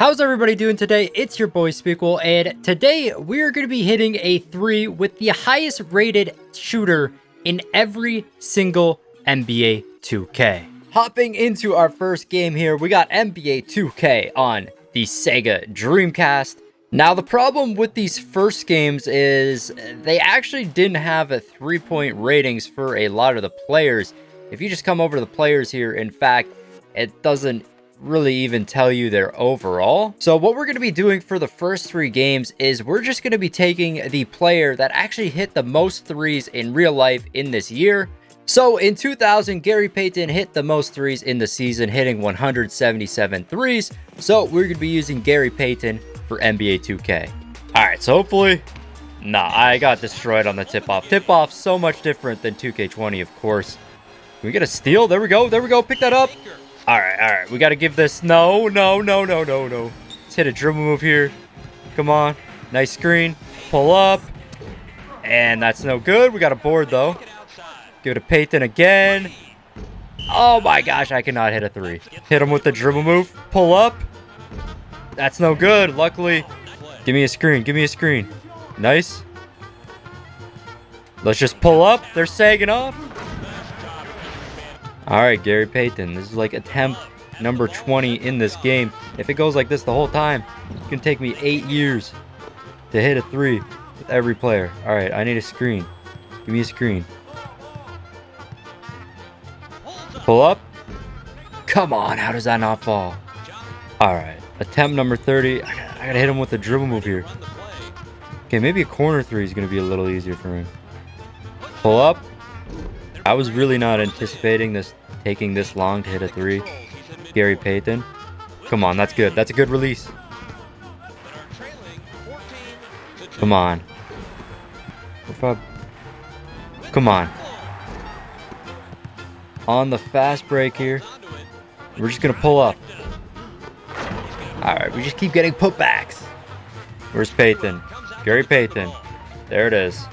How's everybody doing today? It's your boy Smequle, and today we're going to be hitting a 3 with the highest rated shooter in every single NBA 2K. Hopping into our first game here, we got NBA 2K on the Sega Dreamcast. Now, the problem with these first games is they actually didn't have a 3-point ratings for a lot of the players. If you just come over to the players here, in fact, it doesn't really even tell you their overall. So what we're going to be doing for the first 3 games is we're just going to be taking the player that actually hit the most threes in real life in this year. So in 2000, Gary Payton hit the most threes in the season, hitting 177 threes. So we're going to be using Gary Payton for NBA 2K. All right, so hopefully... Nah, I got destroyed on the tip-off. Tip-off so much different than 2K20, of course. Can we get a steal? There we go. There we go. Pick that up. All right. We got to give this... No. Let's hit a dribble move here. Come on. Nice screen. Pull up. And that's no good. We got a board, though. Give it to Payton again. Oh, my gosh. I cannot hit a 3. Hit him with the dribble move. Pull up. That's no good. Luckily. Give me a screen. Give me a screen. Nice. Let's just pull up. They're sagging off. All right, Gary Payton. This is like attempt number 20 in this game. If it goes like this the whole time, it's going to take me 8 years to hit a 3 with every player. All right, I need a screen. Give me a screen. Pull up. Come on, how does that not fall? All right, attempt number 30. I got to hit him with a dribble move here. Okay, maybe a corner 3 is going to be a little easier for him. Pull up. I was really not anticipating this taking this long to hit a 3. Gary Payton. Come on, that's good. That's a good release. Come on. Come on. On the fast break here. We're just going to pull up. All right, we just keep getting putbacks. Where's Payton? Gary Payton. There it is.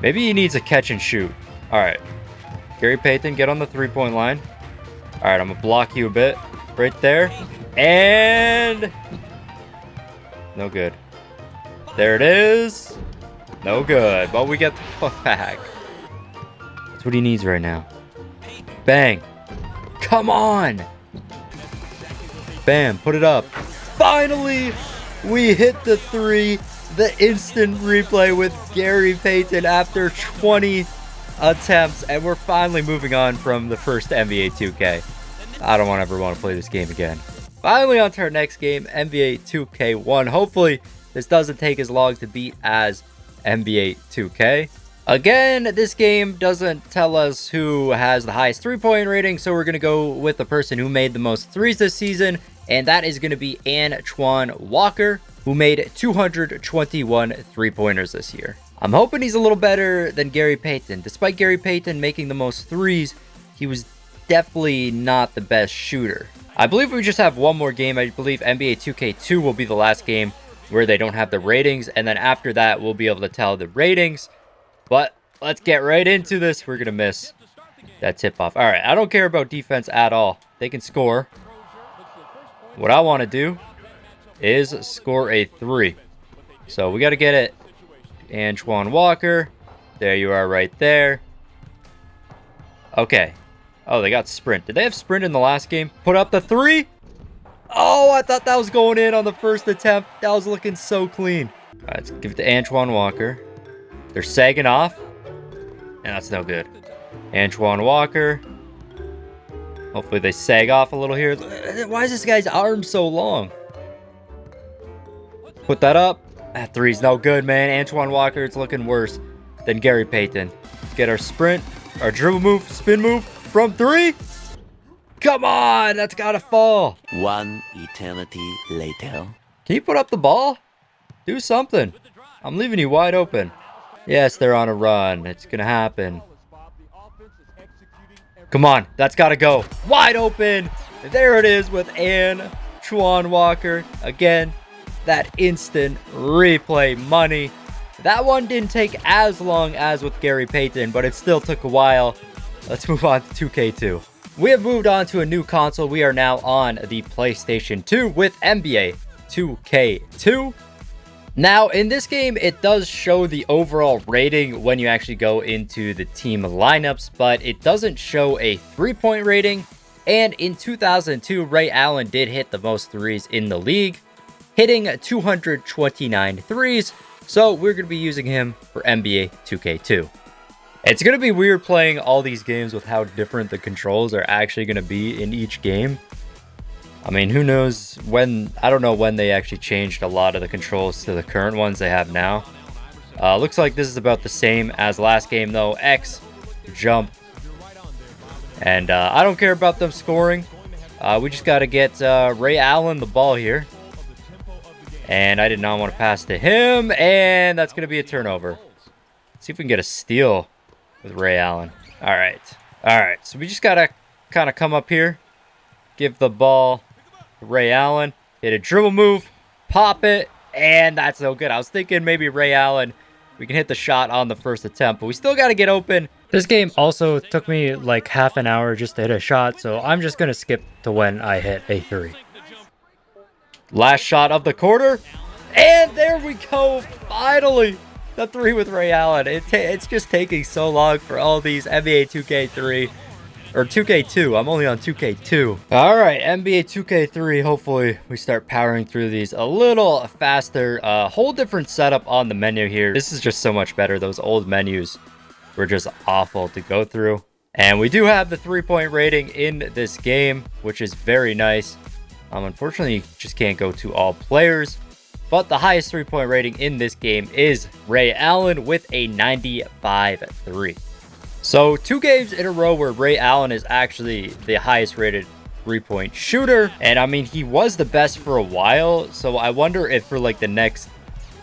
Maybe he needs a catch and shoot. All right. Gary Payton, get on the 3-point line. All right, I'm going to block you a bit. Right there. And... no good. There it is. No good. But we get the fuck back. That's what he needs right now. Bang. Come on. Bam. Put it up. Finally, we hit the 3. The instant replay with Gary Payton after 20 attempts, and we're finally moving on from the first NBA 2K. I don't ever want to play this game again. Finally on to our next game, NBA 2K1. Hopefully this doesn't take as long to beat as NBA 2K. Again, this game doesn't tell us who has the highest 3-point rating, so we're going to go with the person who made the most threes this season, and that is going to be Antoine Walker, who made 221 3-pointers this year. I'm hoping he's a little better than Gary Payton. Despite Gary Payton making the most threes, he was definitely not the best shooter. I believe we just have one more game. I believe NBA 2K2 will be the last game where they don't have the ratings, and then after that, we'll be able to tell the ratings. But let's get right into this. We're going to miss that tip-off. All right, I don't care about defense at all. They can score. What I want to do is score a 3. So we got to get it. Antoine Walker. There you are right there. Okay. Oh, they got sprint. Did they have sprint in the last game? Put up the 3. Oh, I thought that was going in on the first attempt. That was looking so clean. All right, let's give it to Antoine Walker. They're sagging off. And that's no good. Antoine Walker. Hopefully they sag off a little here. Why is this guy's arm so long? Put that up. That 3's no good, man. Antoine Walker, it's looking worse than Gary Payton. Let's get our sprint, our dribble move, spin move from 3. Come on, that's got to fall. One eternity later. Can you put up the ball? Do something. I'm leaving you wide open. Yes, they're on a run. It's going to happen. Come on, that's got to go. Wide open. There it is with Antoine Walker. Again, that instant replay money. That one didn't take as long as with Gary Payton, but it still took a while. Let's move on to 2K2. We have moved on to a new console. We are now on the PlayStation 2 with NBA 2K2. Now, in this game, it does show the overall rating when you actually go into the team lineups, but it doesn't show a three-point rating. And in 2002, Ray Allen did hit the most threes in the league, hitting 229 threes. So we're going to be using him for NBA 2K2. It's going to be weird playing all these games with how different the controls are actually going to be in each game. I mean, who knows when, I don't know when they actually changed a lot of the controls to the current ones they have now. Looks like this is about the same as last game though. X, jump. And I don't care about them scoring. We just got to get Ray Allen the ball here. And I did not want to pass to him. And that's going to be a turnover. Let's see if we can get a steal with Ray Allen. All right. All right. So we just got to kind of come up here. Give the ball to Ray Allen. Hit a dribble move. Pop it. And that's no good. I was thinking maybe Ray Allen, we can hit the shot on the first attempt. But we still got to get open. This game also took me like half an hour just to hit a shot. So I'm just going to skip to when I hit a three. Last shot of the quarter. And there we go. Finally. The three with Ray Allen. It's just taking so long for all these NBA 2K3 or 2K2. I'm only on 2K2. All right, NBA 2K3. Hopefully we start powering through these a little faster. Whole different setup on the menu here. This is just so much better. Those old menus were just awful to go through. And we do have the 3-point rating in this game, which is very nice. Unfortunately, you just can't go to all players. But the highest 3-point rating in this game is Ray Allen with a 95-3. So 2 games in a row where Ray Allen is actually the highest rated 3-point shooter. And I mean, he was the best for a while. So I wonder if for like the next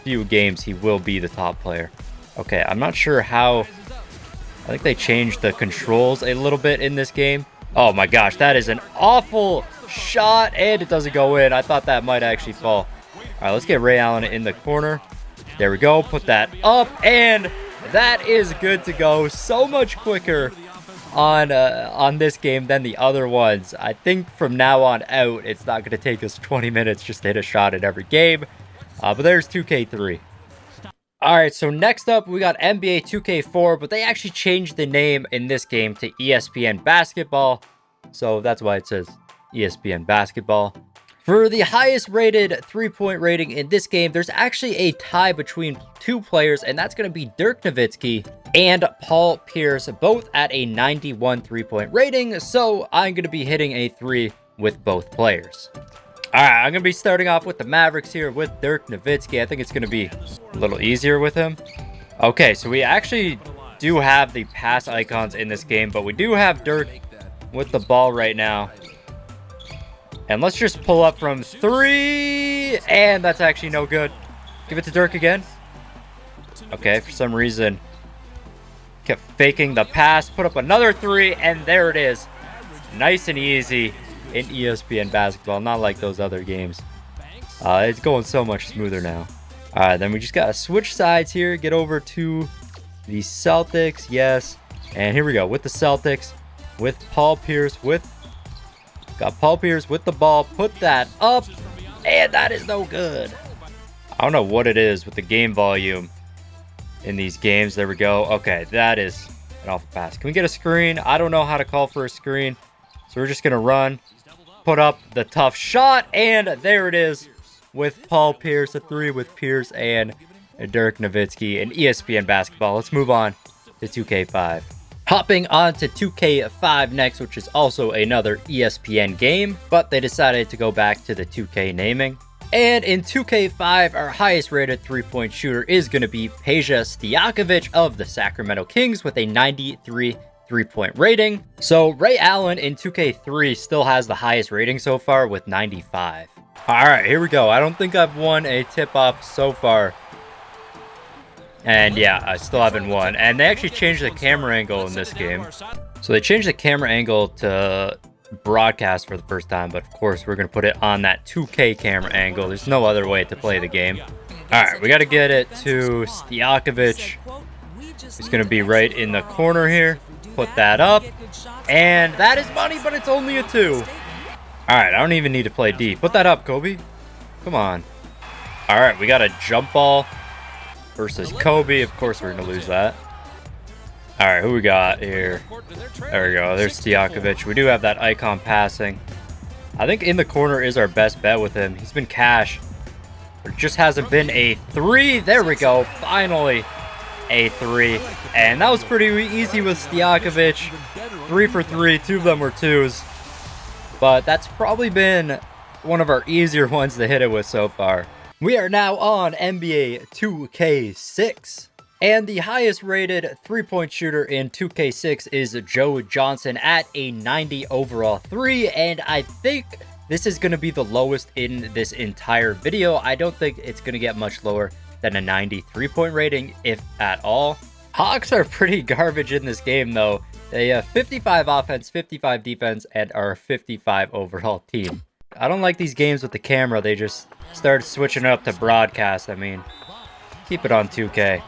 few games, he will be the top player. Okay, I'm not sure how. I think they changed the controls a little bit in this game. Oh my gosh, that is an awful shot. And it doesn't go in. I thought that might actually fall. All right, let's get Ray Allen in the corner. There we go. Put that up, and that is good to go. So much quicker on this game than the other ones. I think from now on out, it's not going to take us 20 minutes just to hit a shot in every game. But there's 2K3. All right, so next up, we got NBA 2K4, but they actually changed the name in this game to ESPN Basketball. So that's why it says ESPN Basketball. For the highest rated 3-point rating in this game, there's actually a tie between 2 players, and that's going to be Dirk Nowitzki and Paul Pierce, both at a 91 3-point rating. So I'm going to be hitting a 3 with both players. All right, I'm going to be starting off with the Mavericks here with Dirk Nowitzki. I think it's going to be a little easier with him. Okay, so we actually do have the pass icons in this game, but we do have Dirk with the ball right now. And let's just pull up from 3. And that's actually no good. Give it to Dirk again. Okay, for some reason, kept faking the pass. Put up another 3. And there it is. Nice and easy in ESPN Basketball. Not like those other games. It's going so much smoother now. All right, then we just got to switch sides here. Get over to the Celtics. Yes. And here we go with the Celtics. With Paul Pierce. Got Paul Pierce with the ball. Put that up. And that is no good. I don't know what it is with the game volume in these games. There we go. Okay, that is an awful pass. Can we get a screen? I don't know how to call for a screen. So we're just going to run. Put up the tough shot. And there it is with Paul Pierce. A 3 with Pierce and Dirk Nowitzki in ESPN Basketball. Let's move on to 2K5. Hopping on to 2K5 next, which is also another ESPN game, but they decided to go back to the 2K naming. And in 2K5, our highest rated 3-point shooter is going to be Peja Stojakovic of the Sacramento Kings with a 93 3-point rating. So Ray Allen in 2K3 still has the highest rating so far with 95. All right, here we go. I don't think I've won a tip-off so far. And yeah, I still haven't won. And they actually changed the camera angle in this game. So they changed the camera angle to broadcast for the first time. But of course, we're going to put it on that 2K camera angle. There's no other way to play the game. All right, we got to get it to Stojakovic. He's going to be right in the corner here. Put that up. And that is money, but it's only a 2. All right, I don't even need to play D. Put that up, Kobe. Come on. All right, we got a jump ball versus Kobe. Of course, we're going to lose that. All right, who we got here? There we go. There's Stojakovic. We do have that icon passing. I think in the corner is our best bet with him. He's been cash. There just hasn't been a 3. There we go. Finally, a 3. And that was pretty easy with Stojakovic. 3 for 3. 2 of them were 2s. But that's probably been one of our easier ones to hit it with so far. We are now on NBA 2K6. And the highest rated 3-point shooter in 2K6 is Joe Johnson at a 90 overall 3. And I think this is going to be the lowest in this entire video. I don't think it's going to get much lower than a 90 3-point rating, if at all. Hawks are pretty garbage in this game, though. They have 55 offense, 55 defense, and are a 55 overall team. I don't like these games with the camera. They just started switching it up to broadcast. I mean, keep it on 2K.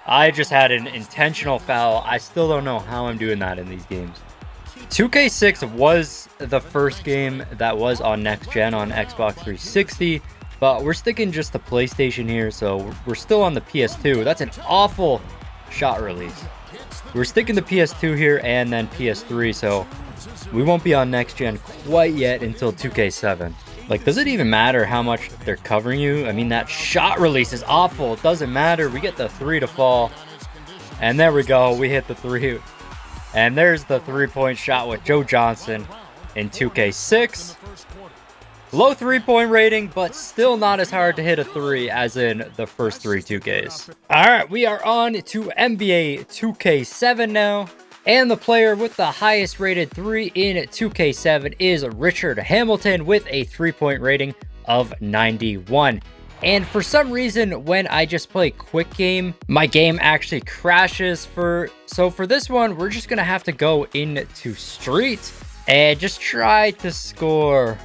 I just had an intentional foul. I still don't know how I'm doing that in these games. 2K6 was the first game that was on next gen on Xbox 360, but we're sticking just to PlayStation here, so we're still on the PS2. That's an awful shot release. We're sticking to PS2 here and then PS3, so we won't be on next gen quite yet until 2K7. Like, does it even matter how much they're covering you? I mean, that shot release is awful. It doesn't matter. We get the 3 to fall. And there we go. We hit the 3. And there's the 3-point shot with Joe Johnson in 2K6. Low 3-point rating, but still not as hard to hit a 3 as in the first 3 2Ks. All right, we are on to NBA 2K7 now. And the player with the highest rated 3 in 2K7 is Richard Hamilton with a 3-point rating of 91. And for some reason, when I just play quick game, my game actually crashes. So for this one, we're just going to have to go into street and just try to score.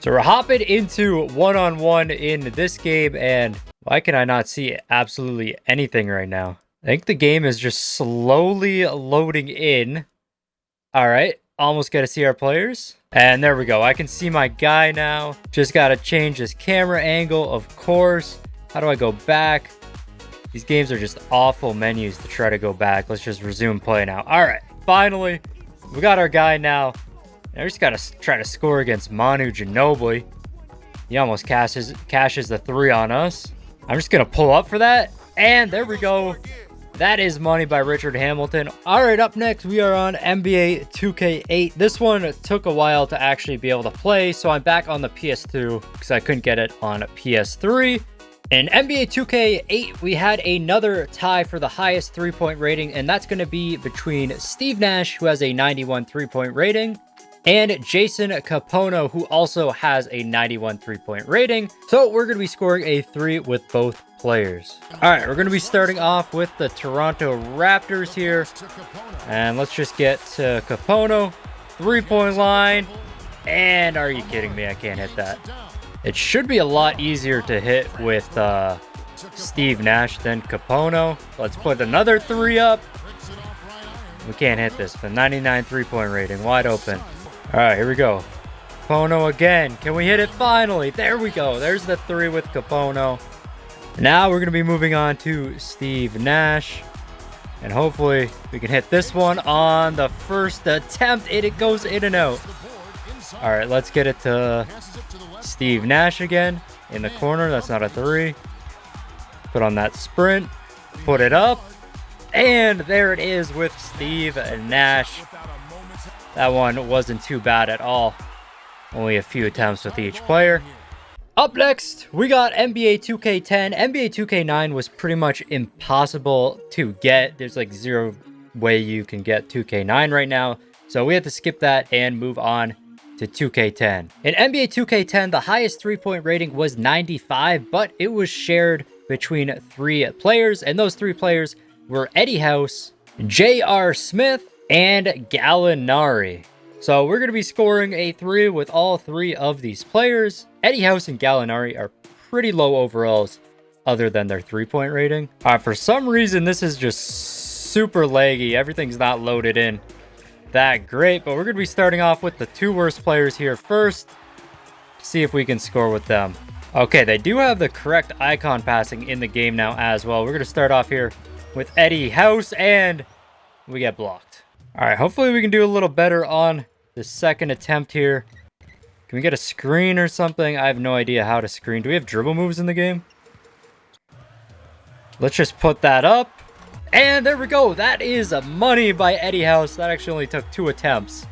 So we're hopping into one-on-one in this game, and why can I not see absolutely anything right now? I think the game is just slowly loading in. All right, almost got to see our players. And there we go. I can see my guy now. Just got to change this camera angle, of course. How do I go back? These games are just awful menus to try to go back. Let's just resume play now. All right, finally, we got our guy now. I just got to try to score against Manu Ginobili. He almost cashes the 3 on us. I'm just going to pull up for that. And there we go. That is money by Richard Hamilton. All right, up next, we are on NBA 2K8. This one took a while to actually be able to play, so I'm back on the PS2 because I couldn't get it on PS3. In NBA 2K8, we had another tie for the highest 3-point rating, and that's going to be between Steve Nash, who has a 91 3-point rating, and Jason Capono, who also has a 91 3-point rating. So we're going to be scoring a 3 with both players. All right, we're going to be starting off with the Toronto Raptors here. And let's just get to Capono. 3-point line. And are you kidding me? I can't hit that. It should be a lot easier to hit with Steve Nash than Capono. Let's put another 3 up. We can't hit this. The 99 3-point rating. Wide open. All right, here we go. Capono again. Can we hit it finally? There we go. There's the 3 with Capono. Now we're going to be moving on to Steve Nash. And hopefully we can hit this one on the first attempt. It goes in and out. All right, let's get it to Steve Nash again in the corner. That's not a 3. Put on that sprint. Put it up. And there it is with Steve Nash. That one wasn't too bad at all. Only a few attempts with each player. Up next, we got NBA 2K10. NBA 2K9 was pretty much impossible to get. There's like 0 way you can get 2K9 right now. So we had to skip that and move on to 2K10. In NBA 2K10, the highest 3-point rating was 95, but it was shared between 3 players. And those 3 players were Eddie House, J.R. Smith, and Gallinari. So we're going to be scoring a 3 with all 3 of these players. Eddie House and Gallinari are pretty low overalls other than their 3-point rating. For some reason, this is just super laggy. Everything's not loaded in. that great, but we're going to be starting off with the two worst players here first. See if we can score with them. Okay, they do have the correct icon passing in the game now as well. We're going to start off here with Eddie House, and we get blocked. All right, hopefully we can do a little better on the second attempt here. Can we get a screen or something? I have no idea how to screen. Do we have dribble moves in the game? Let's just put that up. And there we go. That is money by Eddie House. That actually only took 2 attempts.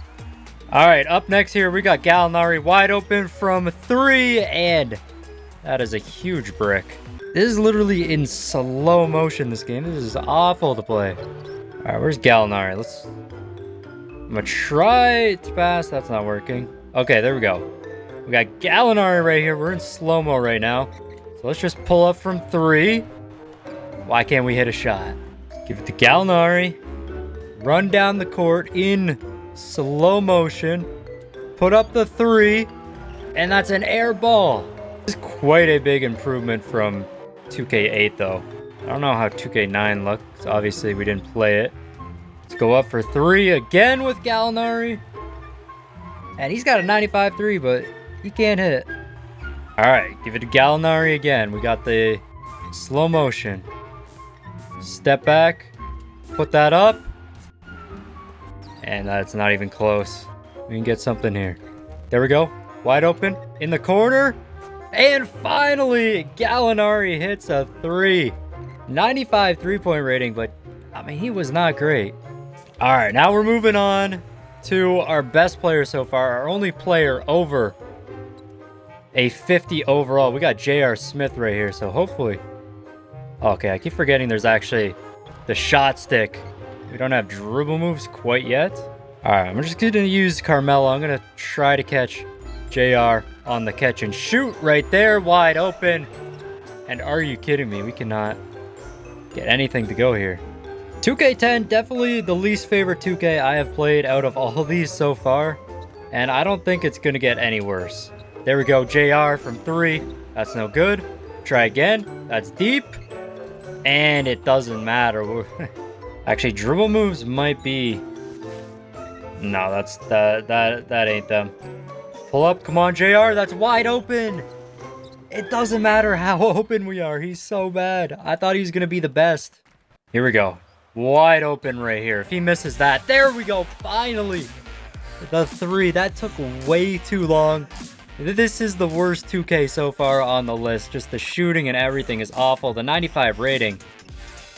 All right, up next here, we got Gallinari wide open from 3, and that is a huge brick. This is literally in slow motion, this game. This is awful to play. All right, where's Gallinari? I'm gonna try to pass. That's not working. Okay, there we go. We got Gallinari right here. We're in slow-mo right now. So let's just pull up from 3. Why can't we hit a shot? Give it to Gallinari. Run down the court in slow motion. Put up the 3. And that's an air ball. This is quite a big improvement from 2K8 though. I don't know how 2K9 looks. Obviously, we didn't play it. Let's go up for 3 again with Gallinari. And he's got a 95 3, but he can't hit. All right, give it to Gallinari again. We got the slow motion. Step back. Put that up. And that's not even close. We can get something here. There we go. Wide open. In the corner. And finally, Gallinari hits a 3. 95 3-point rating, but I mean, he was not great. All right, now we're moving on to our best player so far. Our only player over a 50 overall. We got J.R. Smith right here, so hopefully... Okay, I keep forgetting there's actually the shot stick. We don't have dribble moves quite yet. All right, I'm just going to use Carmelo. I'm going to try to catch JR on the catch and shoot right there, wide open. And are you kidding me? We cannot get anything to go here. 2K10, definitely the least favorite 2K I have played out of all of these so far. And I don't think it's going to get any worse. There we go, JR from 3. That's no good. Try again. That's deep. And it doesn't matter. Actually, dribble moves might be... No, that ain't them. Pull up. Come on, JR. That's wide open. It doesn't matter how open we are. He's so bad. I thought he was going to be the best. Here we go. Wide open right here. If he misses that, there we go. Finally. The 3. That took way too long. This is the worst 2K so far on the list. Just the shooting and everything is awful. The 95 rating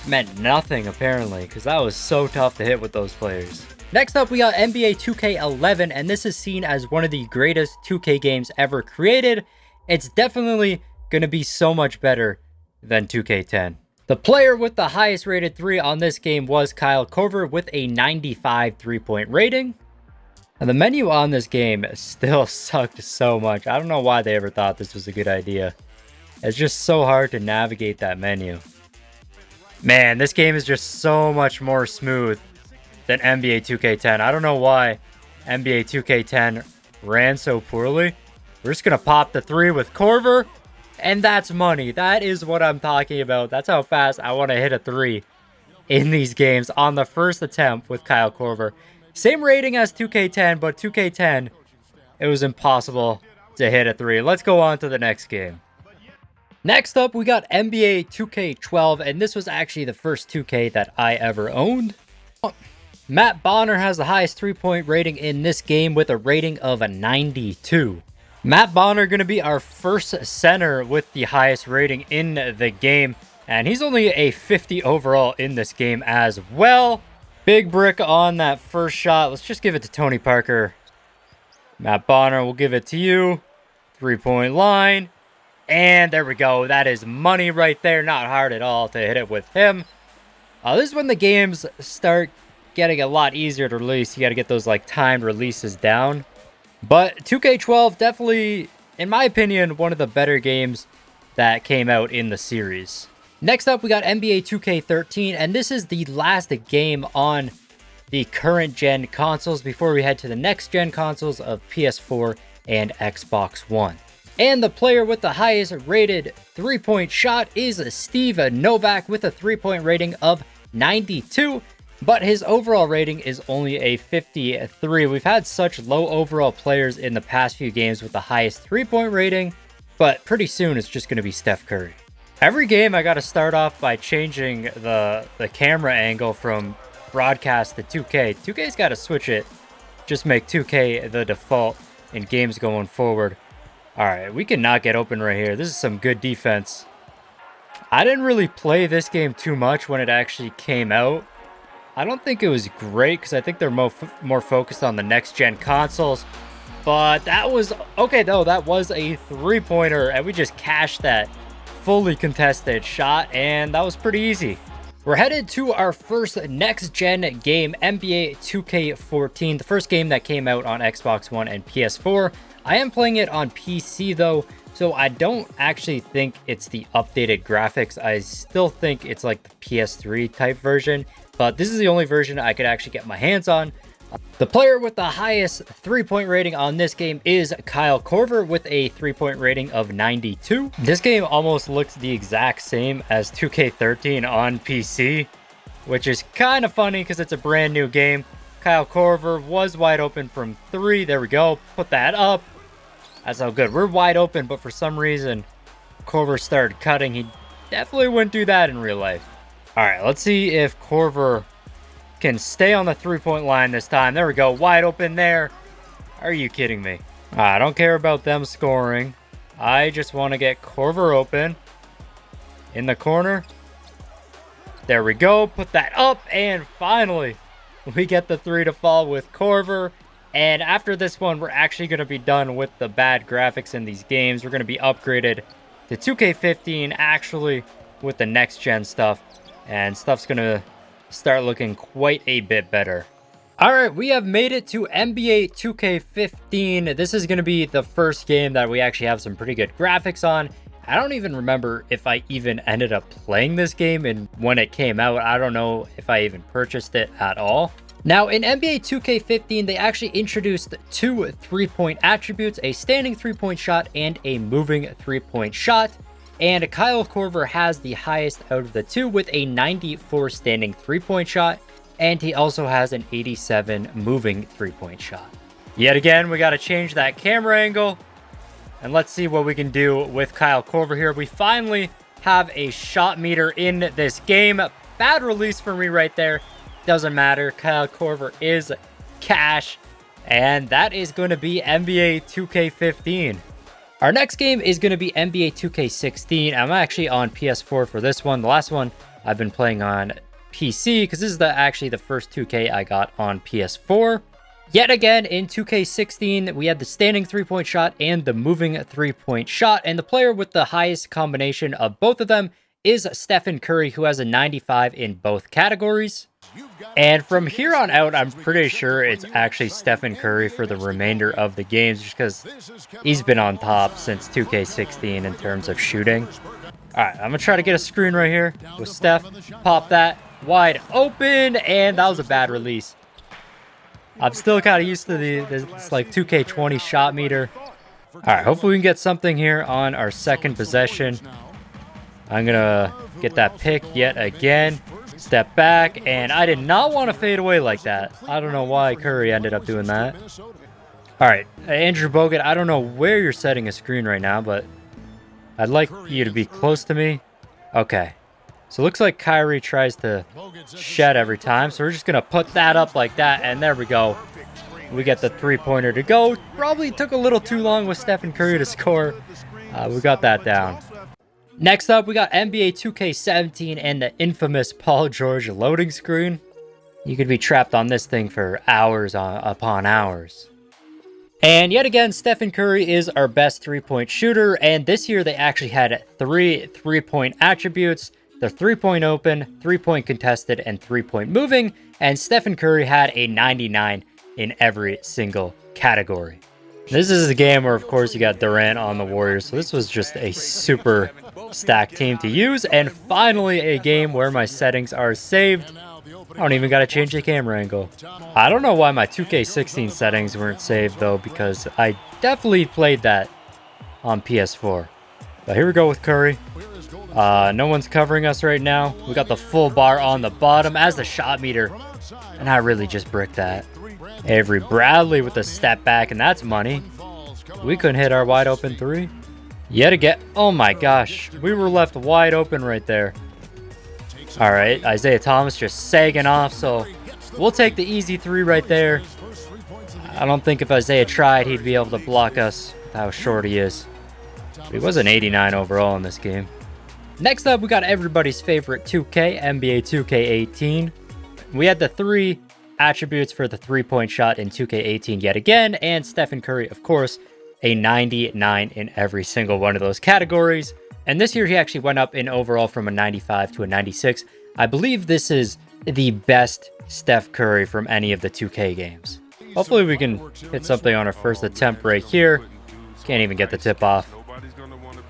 meant nothing, apparently, because that was so tough to hit with those players. Next up, we got NBA 2K11, and this is seen as one of the greatest 2K games ever created. It's definitely going to be so much better than 2K10. The player with the highest rated 3 on this game was Kyle Korver with a 95 3-point rating. And the menu on this game still sucked so much. I don't know why they ever thought this was a good idea. It's just so hard to navigate that menu. Man, this game is just so much more smooth than NBA 2K10. I don't know why NBA 2K10 ran so poorly. We're just going to pop the 3 with Korver. And that's money. That is what I'm talking about. That's how fast I want to hit a 3 in these games on the first attempt with Kyle Korver. Same rating as 2K10, but 2K10, it was impossible to hit a 3. Let's go on to the next game. Next up, we got NBA 2K12, and this was actually the first 2K that I ever owned. Matt Bonner has the highest 3-point rating in this game with a rating of a 92. Matt Bonner going to be our first center with the highest rating in the game, and he's only a 50 overall in this game as well. Big brick on that first shot. Let's just give it to Tony Parker. Matt Bonner, we'll give it to you. 3-point line. And there we go. That is money right there. Not hard at all to hit it with him. This is when the games start getting a lot easier to release. You got to get those like timed releases down. But 2K12 definitely, in my opinion, one of the better games that came out in the series. Next up, we got NBA 2K13, and this is the last game on the current gen consoles before we head to the next gen consoles of PS4 and Xbox One. And the player with the highest rated 3-point shot is Steve Novak with a 3-point rating of 92. but his overall rating is only a 53. We've had such low overall players in the past few games with the highest 3-point rating, but pretty soon it's just going to be Steph Curry. Every game I got to start off by changing the camera angle from broadcast to 2K. 2K's got to switch it, just make 2K the default in games going forward. All right, we cannot get open right here. This is some good defense. I didn't really play this game too much when it actually came out. I don't think it was great because I think they're more focused on the next-gen consoles. But that was okay, though. That was a three-pointer, and we just cashed that fully contested shot, and that was pretty easy. We're headed to our first next-gen game, NBA 2K14, the first game that came out on Xbox One and PS4. I am playing it on PC, though, so I don't actually think it's the updated graphics. I still think it's like the PS3 type version, but this is the only version I could actually get my hands on. The player with the highest 3-point rating on this game is Kyle Korver with a 3-point rating of 92. This game almost looks the exact same as 2K13 on PC, which is kind of funny because it's a brand new game. Kyle Korver was wide open from 3. There we go. Put that up. That's how good. We're wide open, but for some reason, Korver started cutting. He definitely wouldn't do that in real life. All right, let's see if Korver can stay on the 3-point line this time. There we go. Wide open there. Are you kidding me? I don't care about them scoring. I just want to get Korver open. In the corner. There we go. Put that up. And finally, we get the 3 to fall with Korver. And after this one, we're actually going to be done with the bad graphics in these games. We're going to be upgraded to 2K15 actually with the next gen stuff. And stuff's going to start looking quite a bit better. All right, we have made it to NBA 2K15. This is going to be the first game that we actually have some pretty good graphics on. I don't even remember if I even ended up playing this game and when it came out. I don't know if I even purchased it at all. Now, in NBA 2K15, they actually introduced 2 3-point attributes, a standing 3-point shot and a moving 3-point shot. And Kyle Korver has the highest out of the 2 with a 94 standing 3-point shot. And he also has an 87 moving 3-point shot. Yet again, we got to change that camera angle. And let's see what we can do with Kyle Korver here. We finally have a shot meter in this game. Bad release for me right there. Doesn't matter. Kyle Korver is cash. And that is going to be NBA 2K15. Our next game is going to be NBA 2K16. I'm actually on PS4 for this one. The last one I've been playing on PC because this is actually the first 2K I got on PS4. Yet again, in 2K16, we had the standing 3-point shot and the moving 3-point shot. And the player with the highest combination of both of them is Stephen Curry, who has a 95 in both categories. And from here on out, I'm pretty sure it's actually Stephen Curry for the remainder of the games, just because he's been on top since 2K16 in terms of shooting. All right, I'm going to try to get a screen right here with Steph. Pop that wide open, and that was a bad release. I'm still kind of used to this like 2K20 shot meter. All right, hopefully we can get something here on our second possession. I'm going to get that pick yet again. Step back, and I did not want to fade away like that. I don't know why Curry ended up doing that. All right, Andrew Bogut, I don't know where you're setting a screen right now, but I'd like you to be close to me. Okay. So it looks like Kyrie tries to shed every time, so we're just going to put that up like that, and there we go. We get the 3-pointer to go. Probably took a little too long with Stephen Curry to score. We got that down. Next up, we got NBA 2K17 and the infamous Paul George loading screen. You could be trapped on this thing for hours upon hours. And yet again, Stephen Curry is our best 3-point shooter, and this year they actually had 3 3-point attributes. The 3-point open, 3-point contested, and 3-point moving, and Stephen Curry had a 99 in every single category. This is a game where, of course, you got Durant on the Warriors, so this was just a super stacked team to use. And finally, a game where my settings are saved. I don't even got to change the camera angle. I don't know why my 2K16 settings weren't saved, though, because I definitely played that on PS4. But here we go with Curry. No one's covering us right now. We got the full bar on the bottom as the shot meter. And I really just bricked that. Avery Bradley with the step back, and that's money. We couldn't hit our wide open three. Yet again. Oh my gosh. We were left wide open right there. All right. Isaiah Thomas just sagging off, so we'll take the easy three right there. I don't think if Isaiah tried, he'd be able to block us with how short he is. But he was an 89 overall in this game. Next up, we got everybody's favorite 2K, NBA 2K18. We had the three attributes for the three-point shot in 2K18 yet again, and Stephen Curry, of course, a 99 in every single one of those categories. And this year, he actually went up in overall from a 95 to a 96. I believe this is the best Steph Curry from any of the 2K games. Hopefully, we can hit something on our first attempt right here. Can't even get the tip off.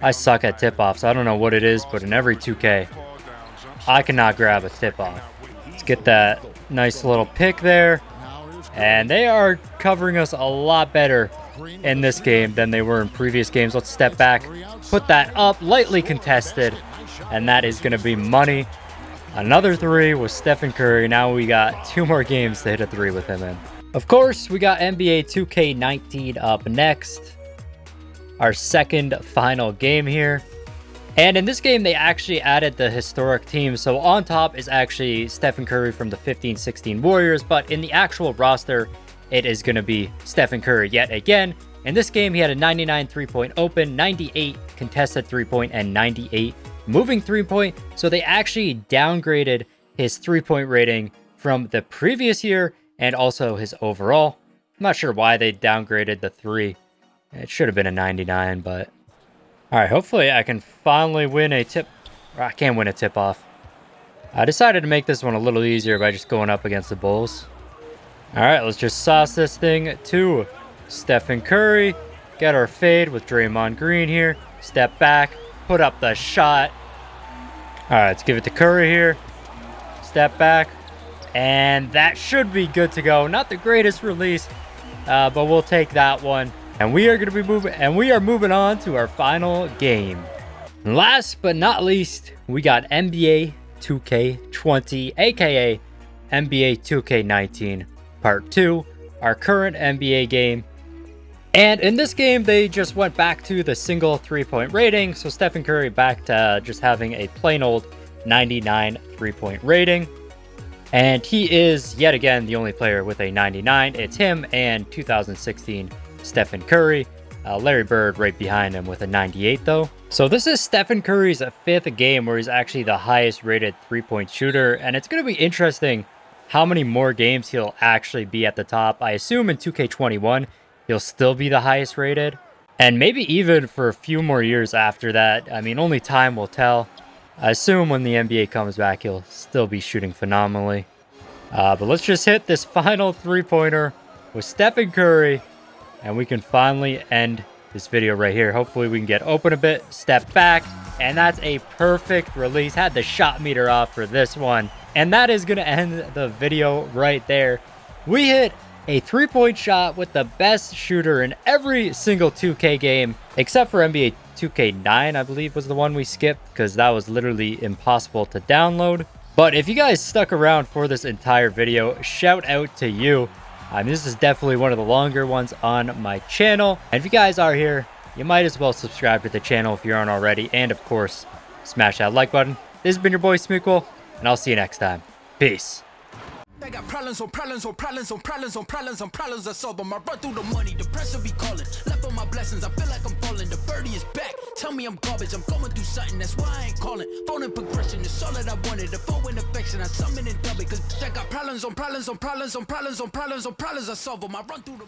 I suck at tip-offs. I don't know what it is, but in every 2K, I cannot grab a tip-off. Let's get that nice little pick there. And they are covering us a lot better in this game than they were in previous games. Let's step back, put that up, lightly contested, and that is going to be money. Another three with Stephen Curry. Now we got 2 more games to hit a three with him in. Of course, we got NBA 2K19 up next. Our second final game here. And in this game, they actually added the historic team. So on top is actually Stephen Curry from the 15-16 Warriors, but in the actual roster, it is going to be Stephen Curry yet again. In this game, he had a 99 3-point open, 98 contested 3-point, and 98 moving 3-point. So they actually downgraded his 3-point rating from the previous year and also his overall. I'm not sure why they downgraded the 3. It should have been a 99, but... Alright, hopefully I can finally win a tip... I can't win a tip-off. I decided to make this one a little easier by just going up against the Bulls. Alright, let's just sauce this thing to Stephen Curry. Get our fade with Draymond Green here. Step back, put up the shot. Alright, let's give it to Curry here. Step back. And that should be good to go. Not the greatest release, but we'll take that one. And we are going to be moving on to our final game. And last but not least, we got NBA 2K20, aka NBA 2K19 Part 2, our current NBA game. And in this game, they just went back to the single 3-point rating. So Stephen Curry back to just having a plain old 99 3-point rating. And he is, yet again, the only player with a 99. It's him and 2016 Stephen Curry. Larry Bird right behind him with a 98 though. So this is Stephen Curry's 5th game where he's actually the highest rated 3-point shooter. And it's going to be interesting how many more games he'll actually be at the top. I assume in 2K21, he'll still be the highest rated. And maybe even for a few more years after that. I mean, only time will tell. I assume when the NBA comes back, he'll still be shooting phenomenally. But let's just hit this final 3-pointer with Stephen Curry. And we can finally end this video right here. Hopefully we can get open a bit, step back, and that's a perfect release. Had the shot meter off for this one. And that is going to end the video right there. We hit a 3-point shot with the best shooter in every single 2K game, except for NBA 2K9, I believe was the one we skipped, because that was literally impossible to download. But if you guys stuck around for this entire video, shout out to you. This is definitely one of the longer ones on my channel. And if you guys are here, you might as well subscribe to the channel if you aren't already. And of course, smash that like button. This has been your boy Smequle, and I'll see you next time. Peace. I got problems on problems on problems on problems on problems on problems I solve them. I run through the money, the pressure be calling. Left on my blessings, I feel like I'm falling. The birdie is back. Tell me I'm garbage, I'm going through something, that's why I ain't calling. Phone in progression, it's all that I wanted. The phone in affection, I summon and dub it. Cause I got problems on problems on problems on problems on problems on problems I solve them. I run through the